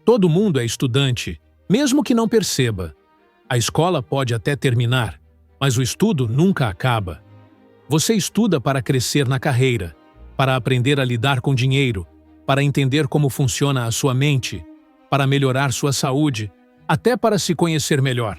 Todo mundo é estudante, mesmo que não perceba. A escola pode até terminar, mas o estudo nunca acaba. Você estuda para crescer na carreira, para aprender a lidar com dinheiro, para entender como funciona a sua mente, para melhorar sua saúde, até para se conhecer melhor.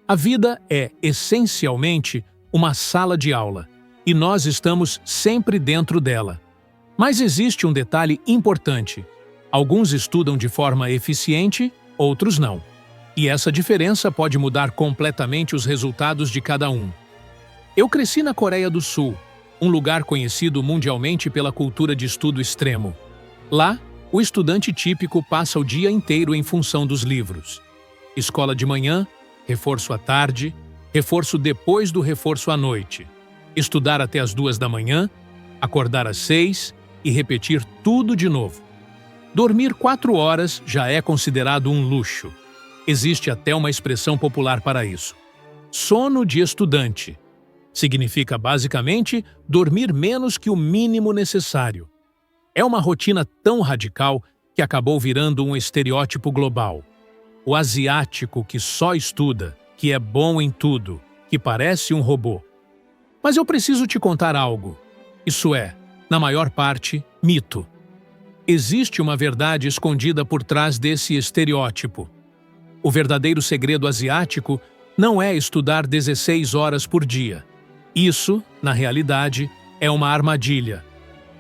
A vida é, essencialmente, uma sala de aula, e nós estamos sempre dentro dela. Mas existe um detalhe importante. Alguns estudam de forma eficiente, outros não. E essa diferença pode mudar completamente os resultados de cada um. Eu cresci na Coreia do Sul, um lugar conhecido mundialmente pela cultura de estudo extremo. Lá, o estudante típico passa o dia inteiro em função dos livros. Escola de manhã, reforço à tarde, reforço depois do reforço à noite. Estudar até as 2 da manhã, acordar às 6 e repetir tudo de novo. Dormir 4 horas já é considerado um luxo. Existe até uma expressão popular para isso. Sono de estudante. Significa, basicamente, dormir menos que o mínimo necessário. É uma rotina tão radical que acabou virando um estereótipo global. O asiático que só estuda, que é bom em tudo, que parece um robô. Mas eu preciso te contar algo. Isso é, na maior parte, mito. Existe uma verdade escondida por trás desse estereótipo. O verdadeiro segredo asiático não é estudar 16 horas por dia. Isso, na realidade, é uma armadilha.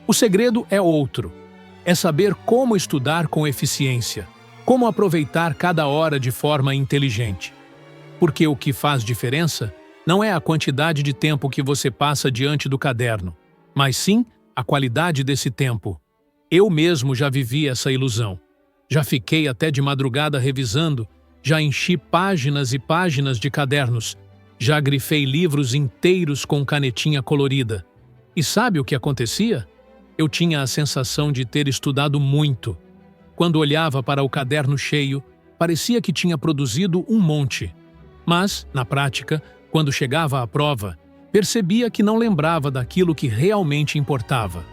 O segredo é outro. É saber como estudar com eficiência, como aproveitar cada hora de forma inteligente. Porque o que faz diferença não é a quantidade de tempo que você passa diante do caderno, mas sim a qualidade desse tempo. Eu mesmo já vivi essa ilusão. Já fiquei até de madrugada revisando, já enchi páginas e páginas de cadernos, já grifei livros inteiros com canetinha colorida. E sabe o que acontecia? Eu tinha a sensação de ter estudado muito. Quando olhava para o caderno cheio, parecia que tinha produzido um monte. Mas, na prática, quando chegava à prova, percebia que não lembrava daquilo que realmente importava.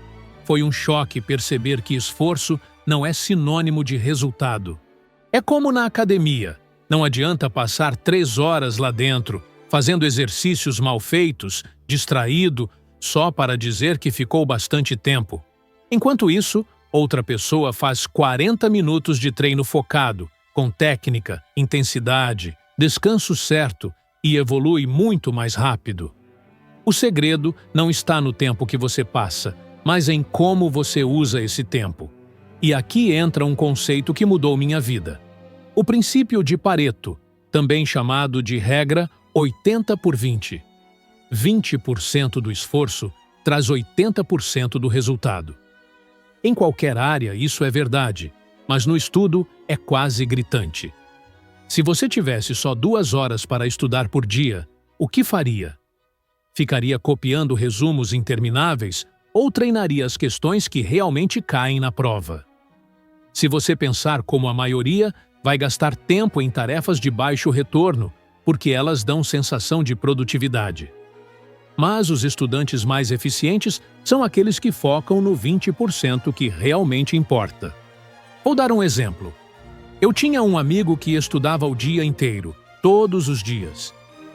Foi um choque perceber que esforço não é sinônimo de resultado. É como na academia. Não adianta passar 3 horas lá dentro, fazendo exercícios mal feitos, distraído, só para dizer que ficou bastante tempo. Enquanto isso, outra pessoa faz 40 minutos de treino focado, com técnica, intensidade, descanso certo e evolui muito mais rápido. O segredo não está no tempo que você passa, mas em como você usa esse tempo. E aqui entra um conceito que mudou minha vida. O princípio de Pareto, também chamado de regra 80/20. 20% do esforço traz 80% do resultado. Em qualquer área isso é verdade, mas no estudo é quase gritante. Se você tivesse só 2 horas para estudar por dia, o que faria? Ficaria copiando resumos intermináveis ou treinaria as questões que realmente caem na prova? Se você pensar como a maioria, vai gastar tempo em tarefas de baixo retorno, porque elas dão sensação de produtividade. Mas os estudantes mais eficientes são aqueles que focam no 20% que realmente importa. Vou dar um exemplo. Eu tinha um amigo que estudava o dia inteiro, todos os dias.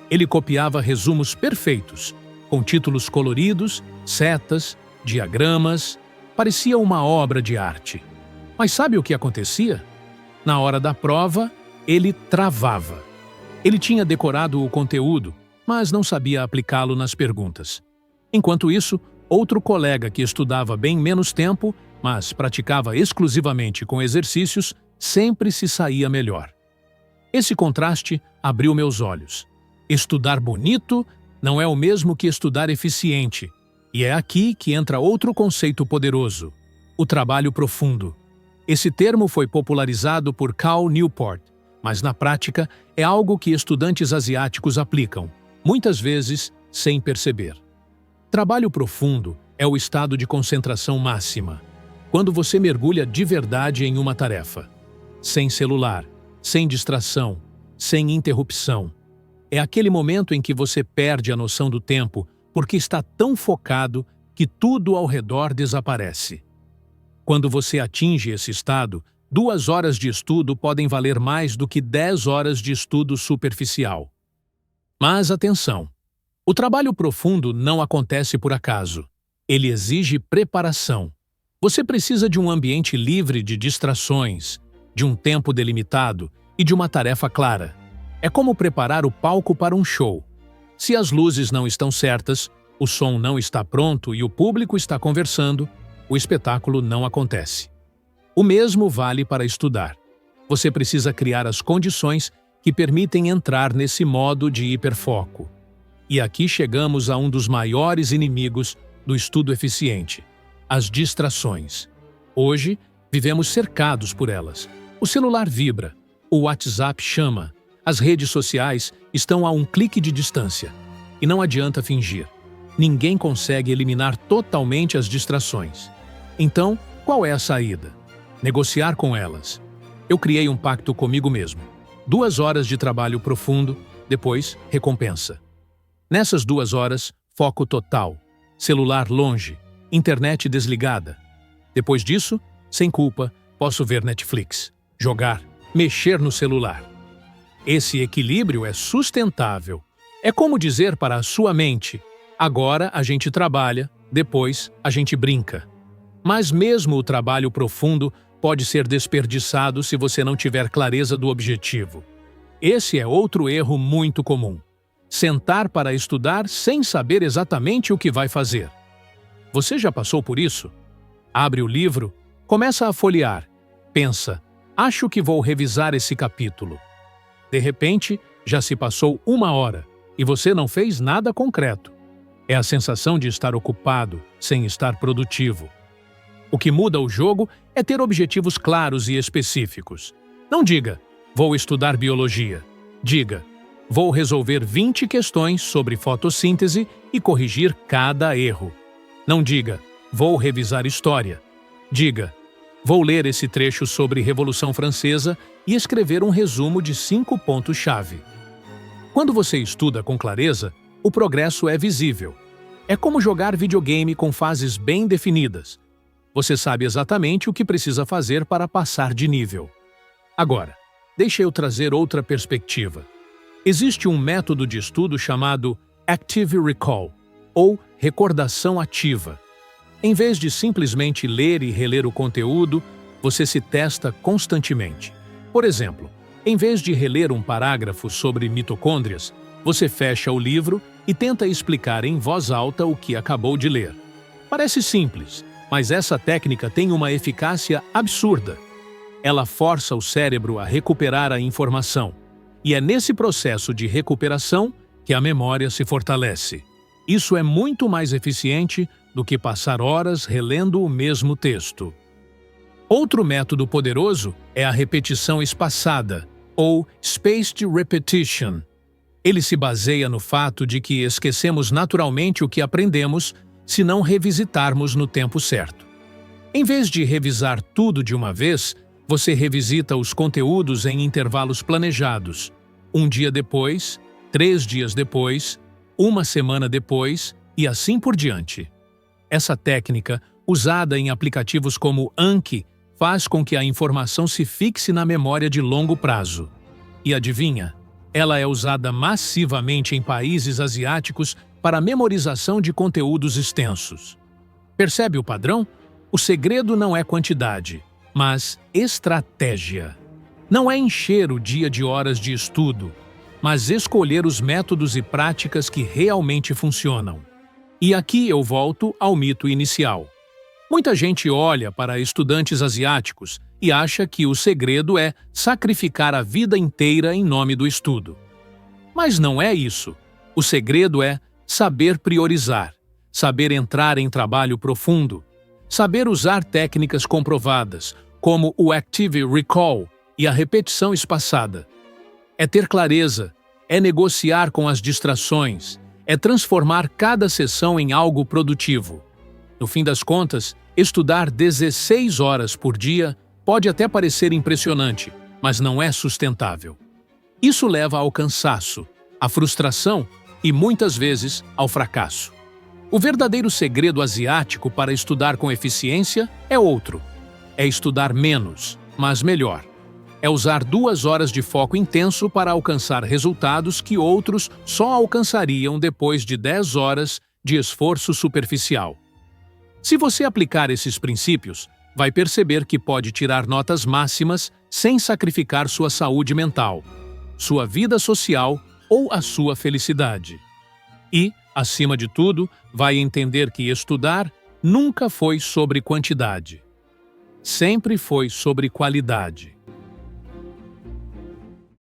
Ele copiava resumos perfeitos, com títulos coloridos, setas, diagramas. Parecia uma obra de arte. Mas sabe o que acontecia? Na hora da prova, ele travava. Ele tinha decorado o conteúdo, mas não sabia aplicá-lo nas perguntas. Enquanto isso, outro colega que estudava bem menos tempo, mas praticava exclusivamente com exercícios, sempre se saía melhor. Esse contraste abriu meus olhos. Estudar bonito não é o mesmo que estudar eficiente. E é aqui que entra outro conceito poderoso: o trabalho profundo. Esse termo foi popularizado por Cal Newport, mas na prática é algo que estudantes asiáticos aplicam, muitas vezes sem perceber. Trabalho profundo é o estado de concentração máxima, quando você mergulha de verdade em uma tarefa. Sem celular, sem distração, sem interrupção. É aquele momento em que você perde a noção do tempo porque está tão focado que tudo ao redor desaparece. Quando você atinge esse estado, 2 horas de estudo podem valer mais do que 10 horas de estudo superficial. Mas atenção! O trabalho profundo não acontece por acaso. Ele exige preparação. Você precisa de um ambiente livre de distrações, de um tempo delimitado e de uma tarefa clara. É como preparar o palco para um show. Se as luzes não estão certas, o som não está pronto e o público está conversando, o espetáculo não acontece. O mesmo vale para estudar. Você precisa criar as condições que permitem entrar nesse modo de hiperfoco. E aqui chegamos a um dos maiores inimigos do estudo eficiente: as distrações. Hoje, vivemos cercados por elas. O celular vibra, o WhatsApp chama, as redes sociais estão a um clique de distância. E não adianta fingir. Ninguém consegue eliminar totalmente as distrações. Então, qual é a saída? Negociar com elas. Eu criei um pacto comigo mesmo. 2 horas de trabalho profundo, depois, recompensa. Nessas 2 horas, foco total. Celular longe, internet desligada. Depois disso, sem culpa, posso ver Netflix, jogar, mexer no celular. Esse equilíbrio é sustentável. É como dizer para a sua mente: agora a gente trabalha, depois a gente brinca. Mas mesmo o trabalho profundo pode ser desperdiçado se você não tiver clareza do objetivo. Esse é outro erro muito comum. Sentar para estudar sem saber exatamente o que vai fazer. Você já passou por isso? Abre o livro, começa a folhear, pensa: acho que vou revisar esse capítulo. De repente, já se passou 1 hora e você não fez nada concreto. É a sensação de estar ocupado, sem estar produtivo. O que muda o jogo é ter objetivos claros e específicos. Não diga: vou estudar biologia. Diga: vou resolver 20 questões sobre fotossíntese e corrigir cada erro. Não diga: vou revisar história. Diga: vou ler esse trecho sobre Revolução Francesa e escrever um resumo de 5 pontos-chave. Quando você estuda com clareza, o progresso é visível. É como jogar videogame com fases bem definidas. Você sabe exatamente o que precisa fazer para passar de nível. Agora, deixa eu trazer outra perspectiva. Existe um método de estudo chamado Active Recall, ou recordação ativa. Em vez de simplesmente ler e reler o conteúdo, você se testa constantemente. Por exemplo, em vez de reler um parágrafo sobre mitocôndrias, você fecha o livro e tenta explicar em voz alta o que acabou de ler. Parece simples, mas essa técnica tem uma eficácia absurda. Ela força o cérebro a recuperar a informação. E é nesse processo de recuperação que a memória se fortalece. Isso é muito mais eficiente do que passar horas relendo o mesmo texto. Outro método poderoso é a repetição espaçada, ou spaced repetition. Ele se baseia no fato de que esquecemos naturalmente o que aprendemos se não revisitarmos no tempo certo. Em vez de revisar tudo de uma vez, você revisita os conteúdos em intervalos planejados, 1 dia depois, 3 dias depois, 1 semana depois e assim por diante. Essa técnica, usada em aplicativos como Anki, faz com que a informação se fixe na memória de longo prazo. E adivinha? Ela é usada massivamente em países asiáticos para a memorização de conteúdos extensos. Percebe o padrão? O segredo não é quantidade, mas estratégia. Não é encher o dia de horas de estudo, mas escolher os métodos e práticas que realmente funcionam. E aqui eu volto ao mito inicial. Muita gente olha para estudantes asiáticos e acha que o segredo é sacrificar a vida inteira em nome do estudo. Mas não é isso. O segredo é saber priorizar, saber entrar em trabalho profundo, saber usar técnicas comprovadas, como o Active Recall e a repetição espaçada. É ter clareza, é negociar com as distrações, é transformar cada sessão em algo produtivo. No fim das contas, estudar 16 horas por dia pode até parecer impressionante, mas não é sustentável. Isso leva ao cansaço, à frustração e, muitas vezes, ao fracasso. O verdadeiro segredo asiático para estudar com eficiência é outro. É estudar menos, mas melhor. É usar 2 horas de foco intenso para alcançar resultados que outros só alcançariam depois de 10 horas de esforço superficial. Se você aplicar esses princípios, vai perceber que pode tirar notas máximas sem sacrificar sua saúde mental, sua vida social ou a sua felicidade. E, acima de tudo, vai entender que estudar nunca foi sobre quantidade. Sempre foi sobre qualidade.